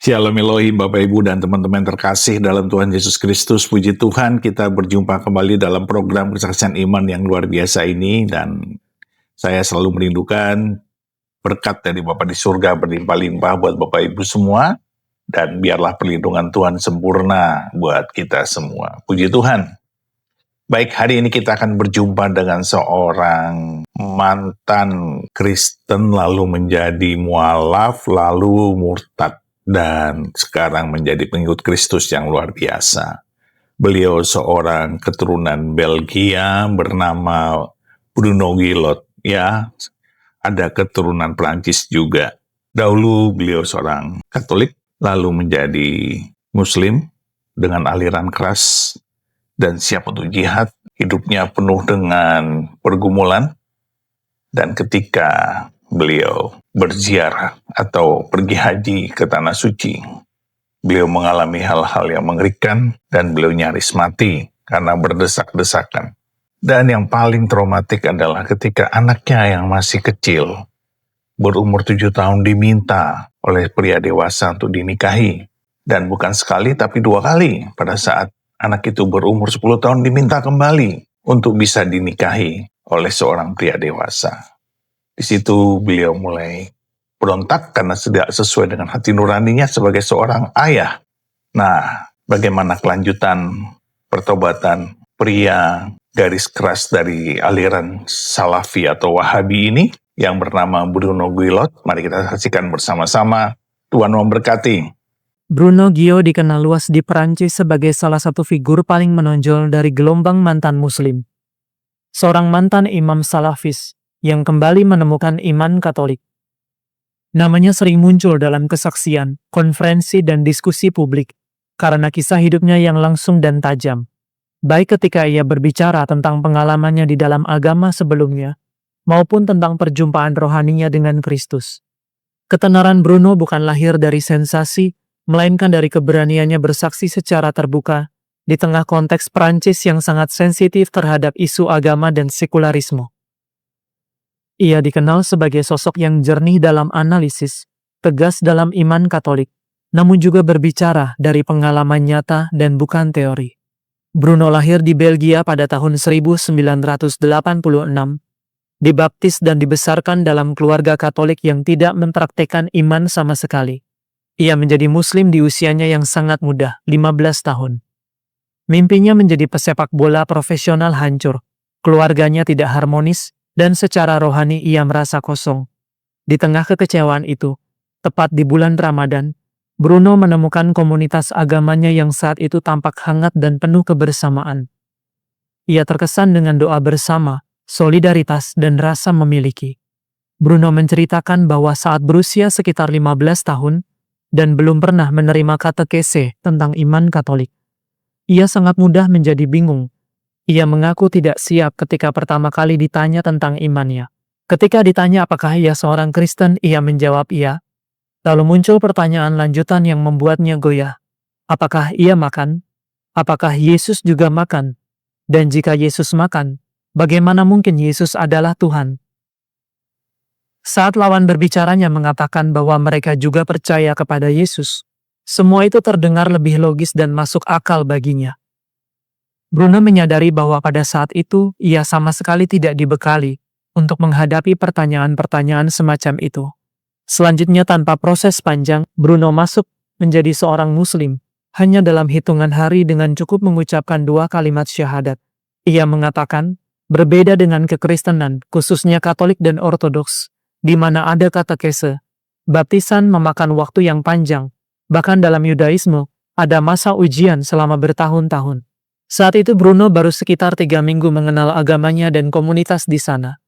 Shalom Elohim Bapak Ibu dan teman-teman terkasih dalam Tuhan Yesus Kristus. Puji Tuhan kita berjumpa kembali dalam program Kesaksian Iman yang luar biasa ini. Dan saya selalu merindukan berkat dari Bapa di surga berlimpah-limpah buat Bapak Ibu semua. Dan biarlah perlindungan Tuhan sempurna buat kita semua. Puji Tuhan. Baik, hari ini kita akan berjumpa dengan seorang mantan Kristen lalu menjadi mualaf lalu murtad. Dan sekarang menjadi pengikut Kristus yang luar biasa. Beliau seorang keturunan Belgia bernama Bruno Guillot. Ya, ada keturunan Prancis juga. Dahulu beliau seorang Katolik, lalu menjadi Muslim dengan aliran keras dan siap untuk jihad. Hidupnya penuh dengan pergumulan. Dan ketika beliau berziarah atau pergi haji ke Tanah Suci, beliau mengalami hal-hal yang mengerikan dan beliau nyaris mati karena berdesak-desakan. Dan yang paling traumatik adalah ketika anaknya yang masih kecil, berumur 7 tahun diminta oleh pria dewasa untuk dinikahi. Dan bukan sekali tapi 2 kali pada saat anak itu berumur 10 tahun diminta kembali untuk bisa dinikahi oleh seorang pria dewasa. Di situ beliau mulai berontak karena tidak sesuai dengan hati nuraninya sebagai seorang ayah. Nah, bagaimana kelanjutan pertobatan pria garis keras dari aliran Salafi atau Wahabi ini yang bernama Bruno Guillot? Mari kita saksikan bersama-sama. Tuhan memberkati. Bruno Guillot dikenal luas di Perancis sebagai salah satu figur paling menonjol dari gelombang mantan Muslim. Seorang mantan imam Salafis yang kembali menemukan iman Katolik. Namanya sering muncul dalam kesaksian, konferensi, dan diskusi publik karena kisah hidupnya yang langsung dan tajam, baik ketika ia berbicara tentang pengalamannya di dalam agama sebelumnya, maupun tentang perjumpaan rohaninya dengan Kristus. Ketenaran Bruno bukan lahir dari sensasi, melainkan dari keberaniannya bersaksi secara terbuka di tengah konteks Perancis yang sangat sensitif terhadap isu agama dan sekularisme. Ia dikenal sebagai sosok yang jernih dalam analisis, tegas dalam iman Katolik, namun juga berbicara dari pengalaman nyata dan bukan teori. Bruno lahir di Belgia pada tahun 1986, dibaptis dan dibesarkan dalam keluarga Katolik yang tidak mempraktekkan iman sama sekali. Ia menjadi Muslim di usianya yang sangat muda, 15 tahun. Mimpinya menjadi pesepak bola profesional hancur, keluarganya tidak harmonis, dan secara rohani ia merasa kosong. Di tengah kekecewaan itu, tepat di bulan Ramadan, Bruno menemukan komunitas agamanya yang saat itu tampak hangat dan penuh kebersamaan. Ia terkesan dengan doa bersama, solidaritas, dan rasa memiliki. Bruno menceritakan bahwa saat berusia sekitar 15 tahun, dan belum pernah menerima katekese tentang iman Katolik, ia sangat mudah menjadi bingung. Ia mengaku tidak siap ketika pertama kali ditanya tentang imannya. Ketika ditanya apakah ia seorang Kristen, ia menjawab iya. Lalu muncul pertanyaan lanjutan yang membuatnya goyah. Apakah ia makan? Apakah Yesus juga makan? Dan jika Yesus makan, bagaimana mungkin Yesus adalah Tuhan? Saat lawan berbicaranya mengatakan bahwa mereka juga percaya kepada Yesus, semua itu terdengar lebih logis dan masuk akal baginya. Bruno menyadari bahwa pada saat itu ia sama sekali tidak dibekali untuk menghadapi pertanyaan-pertanyaan semacam itu. Selanjutnya tanpa proses panjang, Bruno masuk menjadi seorang Muslim hanya dalam hitungan hari dengan cukup mengucapkan 2 kalimat syahadat. Ia mengatakan, berbeda dengan kekristenan, khususnya Katolik dan Ortodoks, di mana ada katekese, baptisan memakan waktu yang panjang. Bahkan dalam Yudaisme, ada masa ujian selama bertahun-tahun. Saat itu Bruno baru sekitar 3 minggu mengenal agamanya dan komunitas di sana.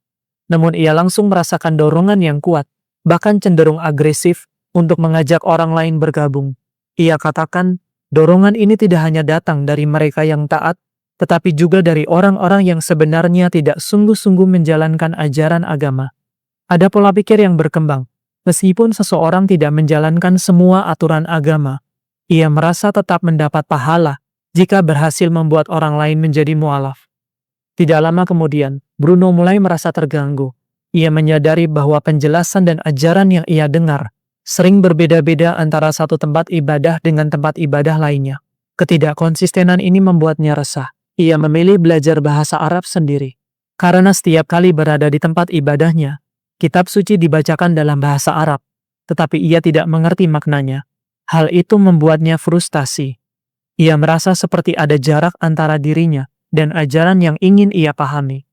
Namun ia langsung merasakan dorongan yang kuat, bahkan cenderung agresif, untuk mengajak orang lain bergabung. Ia katakan, dorongan ini tidak hanya datang dari mereka yang taat, tetapi juga dari orang-orang yang sebenarnya tidak sungguh-sungguh menjalankan ajaran agama. Ada pola pikir yang berkembang. Meskipun seseorang tidak menjalankan semua aturan agama, ia merasa tetap mendapat pahala jika berhasil membuat orang lain menjadi mualaf. Tidak lama kemudian, Bruno mulai merasa terganggu. Ia menyadari bahwa penjelasan dan ajaran yang ia dengar sering berbeda-beda antara satu tempat ibadah dengan tempat ibadah lainnya. Ketidakkonsistenan ini membuatnya resah. Ia memilih belajar bahasa Arab sendiri. Karena setiap kali berada di tempat ibadahnya, kitab suci dibacakan dalam bahasa Arab, tetapi ia tidak mengerti maknanya. Hal itu membuatnya frustasi. Ia merasa seperti ada jarak antara dirinya dan ajaran yang ingin ia pahami.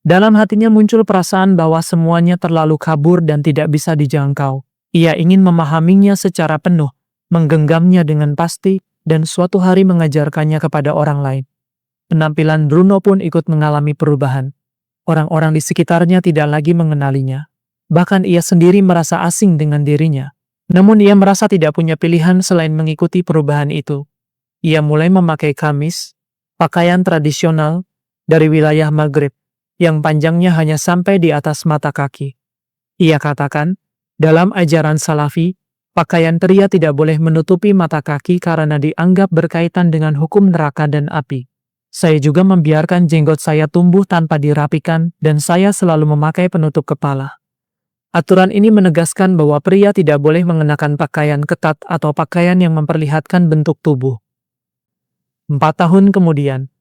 Dalam hatinya muncul perasaan bahwa semuanya terlalu kabur dan tidak bisa dijangkau. Ia ingin memahaminya secara penuh, menggenggamnya dengan pasti, dan suatu hari mengajarkannya kepada orang lain. Penampilan Bruno pun ikut mengalami perubahan. Orang-orang di sekitarnya tidak lagi mengenalinya. Bahkan ia sendiri merasa asing dengan dirinya. Namun ia merasa tidak punya pilihan selain mengikuti perubahan itu. Ia mulai memakai kamis, pakaian tradisional dari wilayah Maghrib, yang panjangnya hanya sampai di atas mata kaki. Ia katakan, dalam ajaran Salafi, pakaian pria tidak boleh menutupi mata kaki karena dianggap berkaitan dengan hukum neraka dan api. Saya juga membiarkan jenggot saya tumbuh tanpa dirapikan dan saya selalu memakai penutup kepala. Aturan ini menegaskan bahwa pria tidak boleh mengenakan pakaian ketat atau pakaian yang memperlihatkan bentuk tubuh. 4 tahun kemudian,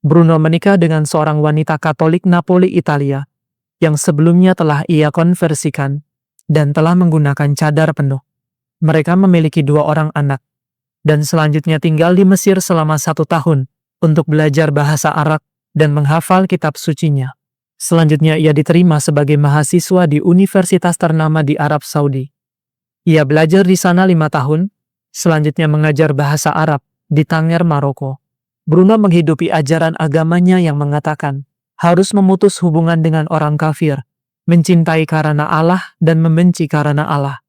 Bruno menikah dengan seorang wanita Katolik Napoli, Italia, yang sebelumnya telah ia konversikan dan telah menggunakan cadar penuh. Mereka memiliki 2 orang anak, dan selanjutnya tinggal di Mesir selama 1 tahun untuk belajar bahasa Arab dan menghafal kitab sucinya. Selanjutnya ia diterima sebagai mahasiswa di universitas ternama di Arab Saudi. Ia belajar di sana 5 tahun, selanjutnya mengajar bahasa Arab di Tanger, Maroko. Bruno menghidupi ajaran agamanya yang mengatakan, harus memutus hubungan dengan orang kafir, mencintai karena Allah dan membenci karena Allah.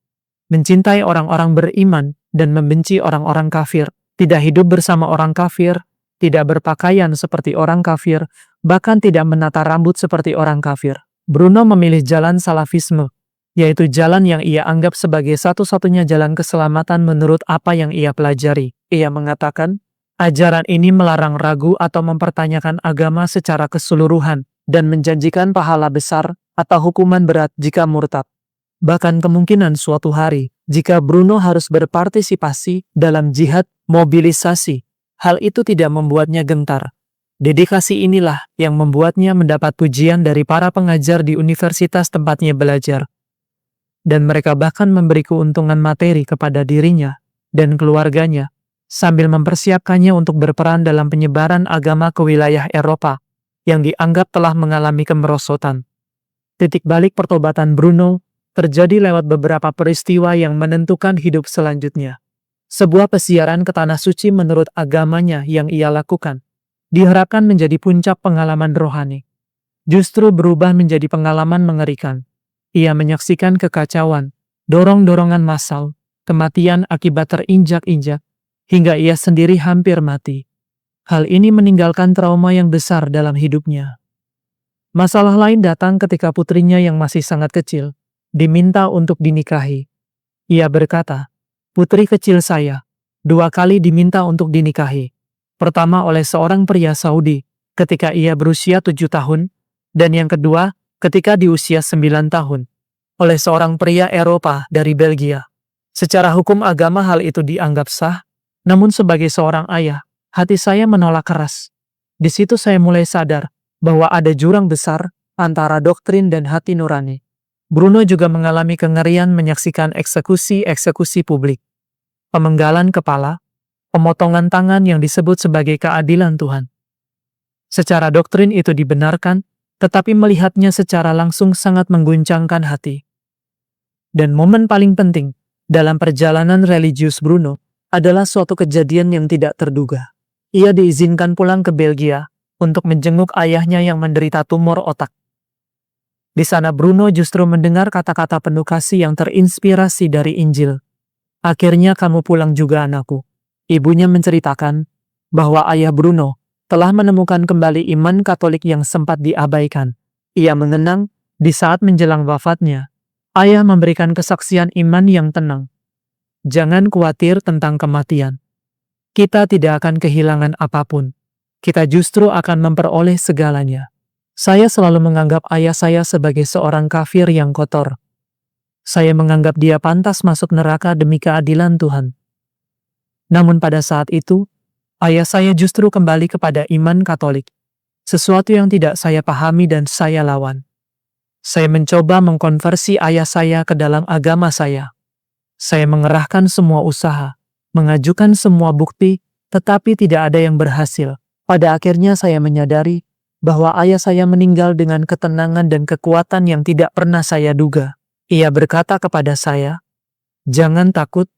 Mencintai orang-orang beriman dan membenci orang-orang kafir, tidak hidup bersama orang kafir, tidak berpakaian seperti orang kafir, bahkan tidak menata rambut seperti orang kafir. Bruno memilih jalan salafisme, yaitu jalan yang ia anggap sebagai satu-satunya jalan keselamatan menurut apa yang ia pelajari. Ia mengatakan, ajaran ini melarang ragu atau mempertanyakan agama secara keseluruhan dan menjanjikan pahala besar atau hukuman berat jika murtad. Bahkan kemungkinan suatu hari, jika Bruno harus berpartisipasi dalam jihad mobilisasi, hal itu tidak membuatnya gentar. Dedikasi inilah yang membuatnya mendapat pujian dari para pengajar di universitas tempatnya belajar. Dan mereka bahkan memberi keuntungan materi kepada dirinya dan keluarganya, sambil mempersiapkannya untuk berperan dalam penyebaran agama ke wilayah Eropa yang dianggap telah mengalami kemerosotan. Titik balik pertobatan Bruno terjadi lewat beberapa peristiwa yang menentukan hidup selanjutnya. Sebuah pesiaran ke tanah suci menurut agamanya yang ia lakukan diharapkan menjadi puncak pengalaman rohani. Justru berubah menjadi pengalaman mengerikan. Ia menyaksikan kekacauan, dorong-dorongan massal, kematian akibat terinjak-injak, hingga ia sendiri hampir mati. Hal ini meninggalkan trauma yang besar dalam hidupnya. Masalah lain datang ketika putrinya yang masih sangat kecil diminta untuk dinikahi. Ia berkata, "Putri kecil saya 2 kali diminta untuk dinikahi. Pertama oleh seorang pria Saudi ketika ia berusia 7 tahun, dan yang kedua ketika di usia 9 tahun, oleh seorang pria Eropa dari Belgia. Secara hukum agama hal itu dianggap sah, namun sebagai seorang ayah, hati saya menolak keras. Di situ saya mulai sadar bahwa ada jurang besar antara doktrin dan hati nurani." Bruno juga mengalami kengerian menyaksikan eksekusi-eksekusi publik, pemenggalan kepala, pemotongan tangan yang disebut sebagai keadilan Tuhan. Secara doktrin itu dibenarkan, tetapi melihatnya secara langsung sangat mengguncangkan hati. Dan momen paling penting dalam perjalanan religius Bruno adalah suatu kejadian yang tidak terduga. Ia diizinkan pulang ke Belgia untuk menjenguk ayahnya yang menderita tumor otak. Di sana Bruno justru mendengar kata-kata penuh kasih yang terinspirasi dari Injil. "Akhirnya kamu pulang juga, anakku." Ibunya menceritakan bahwa ayah Bruno telah menemukan kembali iman Katolik yang sempat diabaikan. Ia mengenang di saat menjelang wafatnya, ayah memberikan kesaksian iman yang tenang. "Jangan khawatir tentang kematian. Kita tidak akan kehilangan apapun. Kita justru akan memperoleh segalanya. Saya selalu menganggap ayah saya sebagai seorang kafir yang kotor. Saya menganggap dia pantas masuk neraka demi keadilan Tuhan. Namun pada saat itu, ayah saya justru kembali kepada iman Katolik, sesuatu yang tidak saya pahami dan saya lawan. Saya mencoba mengkonversi ayah saya ke dalam agama saya. Saya mengerahkan semua usaha, mengajukan semua bukti, tetapi tidak ada yang berhasil. Pada akhirnya saya menyadari bahwa ayah saya meninggal dengan ketenangan dan kekuatan yang tidak pernah saya duga. Ia berkata kepada saya, "Jangan takut,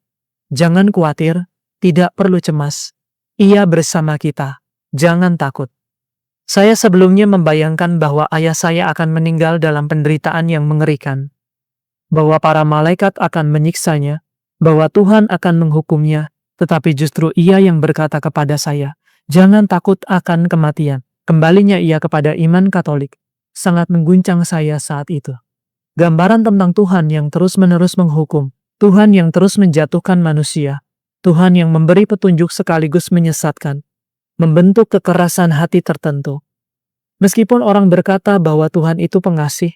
jangan khawatir, tidak perlu cemas. Ia bersama kita, jangan takut." Saya sebelumnya membayangkan bahwa ayah saya akan meninggal dalam penderitaan yang mengerikan, bahwa para malaikat akan menyiksanya, bahwa Tuhan akan menghukumnya, tetapi justru ia yang berkata kepada saya, "Jangan takut akan kematian." Kembalinya ia kepada iman Katolik sangat mengguncang saya saat itu. Gambaran tentang Tuhan yang terus-menerus menghukum, Tuhan yang terus menjatuhkan manusia, Tuhan yang memberi petunjuk sekaligus menyesatkan, membentuk kekerasan hati tertentu. Meskipun orang berkata bahwa Tuhan itu pengasih,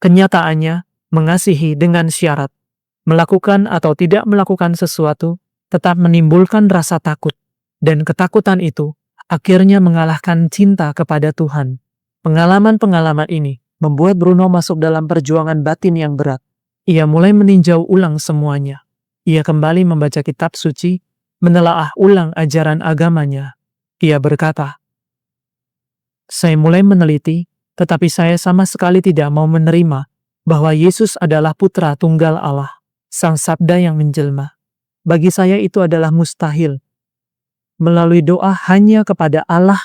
kenyataannya mengasihi dengan syarat. Melakukan atau tidak melakukan sesuatu tetap menimbulkan rasa takut, dan ketakutan itu akhirnya mengalahkan cinta kepada Tuhan. Pengalaman-pengalaman ini membuat Bruno masuk dalam perjuangan batin yang berat. Ia mulai meninjau ulang semuanya. Ia kembali membaca kitab suci, menelaah ulang ajaran agamanya. Ia berkata, "Saya mulai meneliti, tetapi saya sama sekali tidak mau menerima bahwa Yesus adalah Putra Tunggal Allah, Sang Sabda yang menjelma. Bagi saya itu adalah mustahil. Melalui doa hanya kepada Allah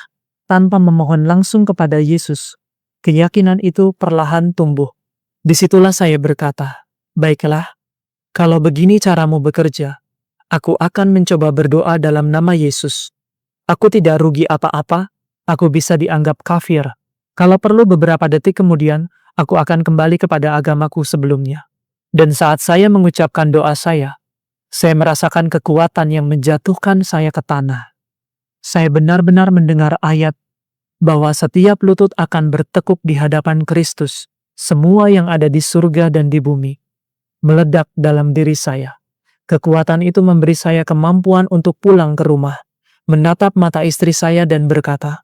tanpa memohon langsung kepada Yesus, keyakinan itu perlahan tumbuh. Disitulah saya berkata, baiklah, kalau begini caramu bekerja, aku akan mencoba berdoa dalam nama Yesus. Aku tidak rugi apa-apa, aku bisa dianggap kafir. Kalau perlu beberapa detik kemudian, aku akan kembali kepada agamaku sebelumnya." Dan saat saya mengucapkan doa saya merasakan kekuatan yang menjatuhkan saya ke tanah. Saya benar-benar mendengar ayat bahwa setiap lutut akan bertekuk di hadapan Kristus, semua yang ada di surga dan di bumi. Meledak dalam diri saya. Kekuatan itu memberi saya kemampuan untuk pulang ke rumah, menatap mata istri saya dan berkata,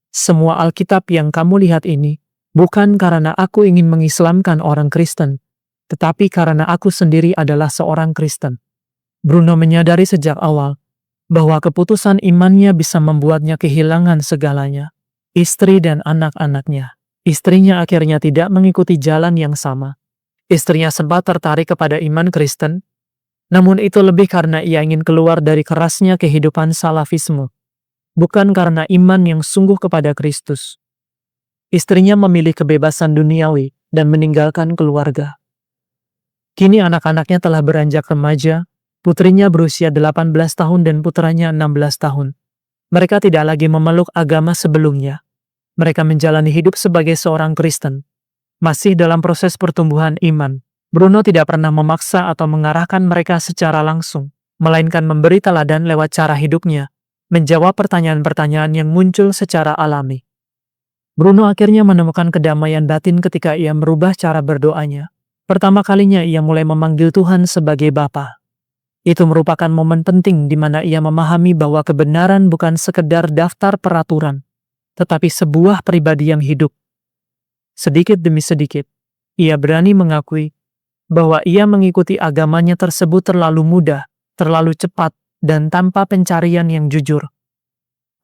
"Semua Alkitab yang kamu lihat ini bukan karena aku ingin mengislamkan orang Kristen, tetapi karena aku sendiri adalah seorang Kristen." Bruno menyadari sejak awal bahwa keputusan imannya bisa membuatnya kehilangan segalanya. Istri dan anak-anaknya. Istrinya akhirnya tidak mengikuti jalan yang sama. Istrinya sempat tertarik kepada iman Kristen, namun itu lebih karena ia ingin keluar dari kerasnya kehidupan salafisme, bukan karena iman yang sungguh kepada Kristus. Istrinya memilih kebebasan duniawi dan meninggalkan keluarga. Kini anak-anaknya telah beranjak remaja, putrinya berusia 18 tahun dan putranya 16 tahun. Mereka tidak lagi memeluk agama sebelumnya. Mereka menjalani hidup sebagai seorang Kristen. Masih dalam proses pertumbuhan iman, Bruno tidak pernah memaksa atau mengarahkan mereka secara langsung, melainkan memberi teladan lewat cara hidupnya, menjawab pertanyaan-pertanyaan yang muncul secara alami. Bruno akhirnya menemukan kedamaian batin ketika ia merubah cara berdoanya. Pertama kalinya ia mulai memanggil Tuhan sebagai Bapa. Itu merupakan momen penting di mana ia memahami bahwa kebenaran bukan sekedar daftar peraturan, tetapi sebuah pribadi yang hidup. Sedikit demi sedikit, ia berani mengakui bahwa ia mengikuti agamanya tersebut terlalu mudah, terlalu cepat, dan tanpa pencarian yang jujur.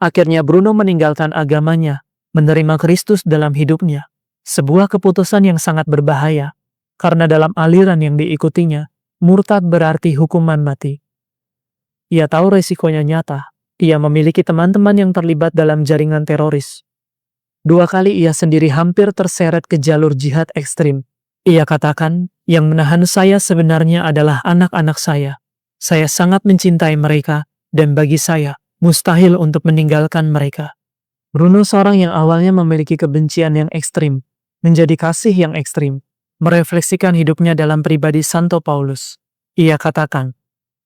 Akhirnya Bruno meninggalkan agamanya, menerima Kristus dalam hidupnya. Sebuah keputusan yang sangat berbahaya, karena dalam aliran yang diikutinya, murtad berarti hukuman mati. Ia tahu resikonya nyata. Ia memiliki teman-teman yang terlibat dalam jaringan teroris. 2 kali ia sendiri hampir terseret ke jalur jihad ekstrim. Ia katakan, yang menahan saya sebenarnya adalah anak-anak saya. Saya sangat mencintai mereka, dan bagi saya, mustahil untuk meninggalkan mereka. Bruno, seorang yang awalnya memiliki kebencian yang ekstrim, menjadi kasih yang ekstrim, merefleksikan hidupnya dalam pribadi Santo Paulus. Ia katakan,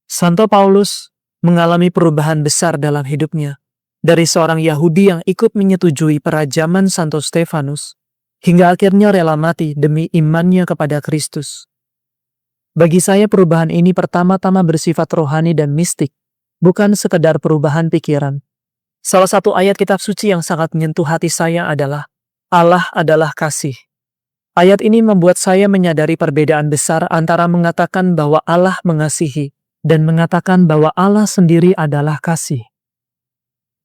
Santo Paulus mengalami perubahan besar dalam hidupnya, dari seorang Yahudi yang ikut menyetujui perajaman Santo Stefanus, hingga akhirnya rela mati demi imannya kepada Kristus. Bagi saya perubahan ini pertama-tama bersifat rohani dan mistik, bukan sekedar perubahan pikiran. Salah satu ayat kitab suci yang sangat menyentuh hati saya adalah, Allah adalah kasih. Ayat ini membuat saya menyadari perbedaan besar antara mengatakan bahwa Allah mengasihi dan mengatakan bahwa Allah sendiri adalah kasih.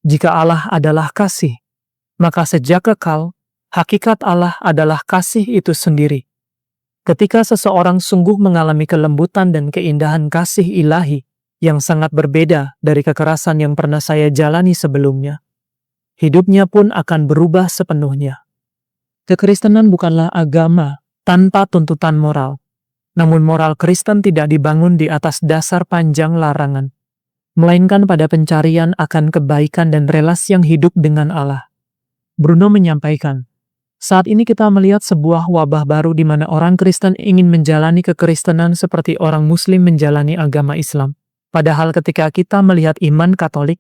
Jika Allah adalah kasih, maka sejak kekal, hakikat Allah adalah kasih itu sendiri. Ketika seseorang sungguh mengalami kelembutan dan keindahan kasih ilahi yang sangat berbeda dari kekerasan yang pernah saya jalani sebelumnya, hidupnya pun akan berubah sepenuhnya. Kekristenan bukanlah agama tanpa tuntutan moral, namun moral Kristen tidak dibangun di atas dasar panjang larangan, melainkan pada pencarian akan kebaikan dan relasi yang hidup dengan Allah. Bruno menyampaikan, saat ini kita melihat sebuah wabah baru di mana orang Kristen ingin menjalani kekristenan seperti orang Muslim menjalani agama Islam. Padahal ketika kita melihat iman Katolik,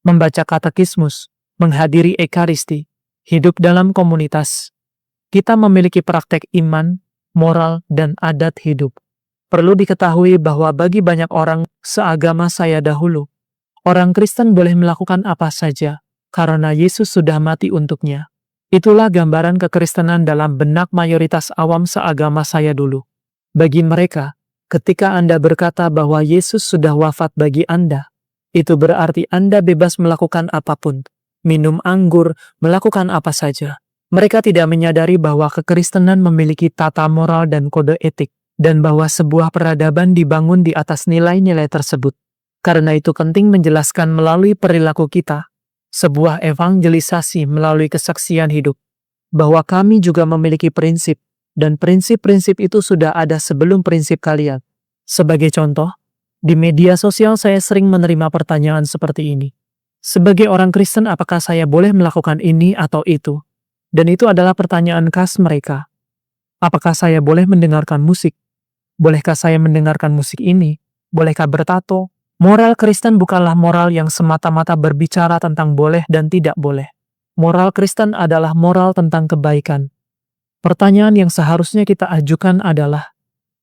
membaca katekismus, menghadiri ekaristi, hidup dalam komunitas, kita memiliki praktek iman, moral, dan adat hidup. Perlu diketahui bahwa bagi banyak orang seagama saya dahulu, orang Kristen boleh melakukan apa saja, karena Yesus sudah mati untuknya. Itulah gambaran kekristenan dalam benak mayoritas awam seagama saya dulu. Bagi mereka, ketika Anda berkata bahwa Yesus sudah wafat bagi Anda, itu berarti Anda bebas melakukan apapun, minum anggur, melakukan apa saja. Mereka tidak menyadari bahwa kekristenan memiliki tata moral dan kode etik, dan bahwa sebuah peradaban dibangun di atas nilai-nilai tersebut. Karena itu penting menjelaskan melalui perilaku kita, sebuah evangelisasi melalui kesaksian hidup, bahwa kami juga memiliki prinsip, dan prinsip-prinsip itu sudah ada sebelum prinsip kalian. Sebagai contoh, di media sosial saya sering menerima pertanyaan seperti ini. Sebagai orang Kristen, apakah saya boleh melakukan ini atau itu? Dan itu adalah pertanyaan khas mereka. Apakah saya boleh mendengarkan musik? Bolehkah saya mendengarkan musik ini? Bolehkah bertato? Moral Kristen bukanlah moral yang semata-mata berbicara tentang boleh dan tidak boleh. Moral Kristen adalah moral tentang kebaikan. Pertanyaan yang seharusnya kita ajukan adalah,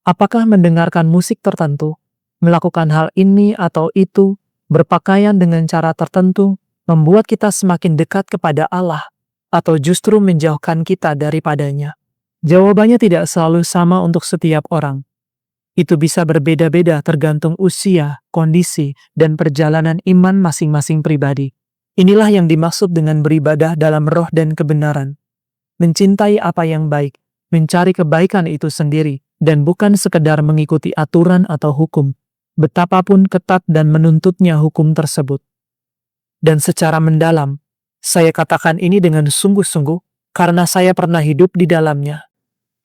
apakah mendengarkan musik tertentu, melakukan hal ini atau itu, berpakaian dengan cara tertentu, membuat kita semakin dekat kepada Allah, atau justru menjauhkan kita daripadanya? Jawabannya tidak selalu sama untuk setiap orang. Itu bisa berbeda-beda tergantung usia, kondisi, dan perjalanan iman masing-masing pribadi. Inilah yang dimaksud dengan beribadah dalam roh dan kebenaran. Mencintai apa yang baik, mencari kebaikan itu sendiri, dan bukan sekedar mengikuti aturan atau hukum, betapapun ketat dan menuntutnya hukum tersebut. Dan secara mendalam, saya katakan ini dengan sungguh-sungguh, karena saya pernah hidup di dalamnya.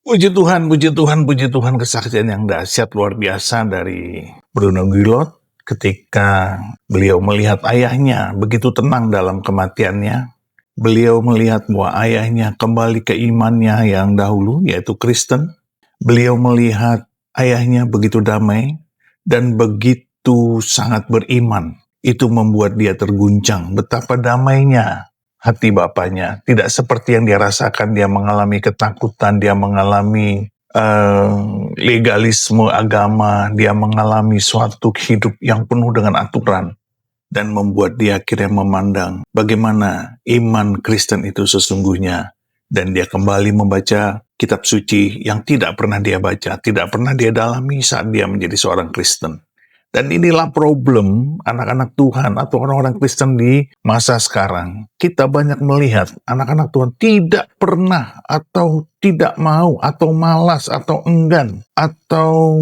Puji Tuhan, puji Tuhan, puji Tuhan, kesaksian yang dahsyat luar biasa dari Bruno Guillot ketika beliau melihat ayahnya begitu tenang dalam kematiannya. Beliau melihat bahwa ayahnya kembali ke imannya yang dahulu, yaitu Kristen. Beliau melihat ayahnya begitu damai dan begitu sangat beriman. Itu membuat dia terguncang betapa damainya hati bapaknya. Tidak seperti yang dia rasakan, dia mengalami ketakutan, dia mengalami legalisme agama, dia mengalami suatu hidup yang penuh dengan aturan, dan membuat dia akhirnya memandang bagaimana iman Kristen itu sesungguhnya, dan dia kembali membaca kitab suci yang tidak pernah dia baca, tidak pernah dia dalami saat dia menjadi seorang Kristen. Dan inilah problem anak-anak Tuhan atau orang-orang Kristen di masa sekarang. Kita banyak melihat anak-anak Tuhan tidak pernah atau tidak mau atau malas atau enggan atau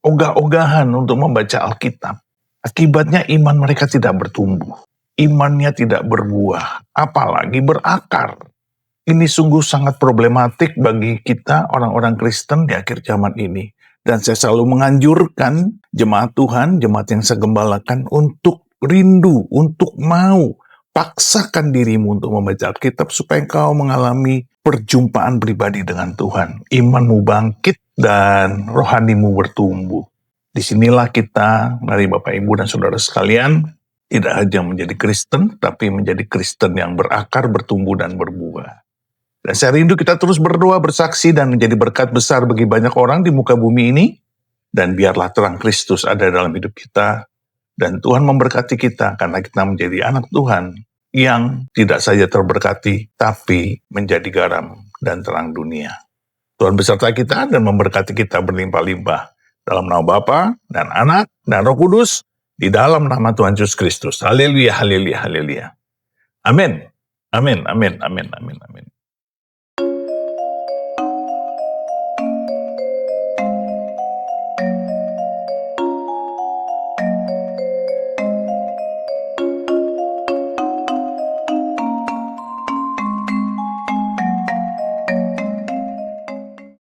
ogah-ogahan untuk membaca Alkitab. Akibatnya iman mereka tidak bertumbuh. Imannya tidak berbuah, apalagi berakar. Ini sungguh sangat problematik bagi kita orang-orang Kristen di akhir zaman ini. Dan saya selalu menganjurkan jemaat Tuhan, jemaat yang saya gembalakan untuk rindu, untuk mau paksakan dirimu untuk membaca Alkitab supaya engkau mengalami perjumpaan pribadi dengan Tuhan. Imanmu bangkit dan rohanimu bertumbuh. Disinilah kita dari Bapak Ibu dan Saudara sekalian tidak hanya menjadi Kristen, tapi menjadi Kristen yang berakar, bertumbuh, dan berbuah. Dan saya rindu kita terus berdoa, bersaksi, dan menjadi berkat besar bagi banyak orang di muka bumi ini. Dan biarlah terang Kristus ada dalam hidup kita. Dan Tuhan memberkati kita karena kita menjadi anak Tuhan yang tidak saja terberkati, tapi menjadi garam dan terang dunia. Tuhan beserta kita dan memberkati kita berlimpah-limpah. Dalam nama Bapa dan Anak dan Roh Kudus, di dalam nama Tuhan Yesus Kristus. Haleluya, haleluya, haleluya. Amin. Amin, amin, amin, amin, amin.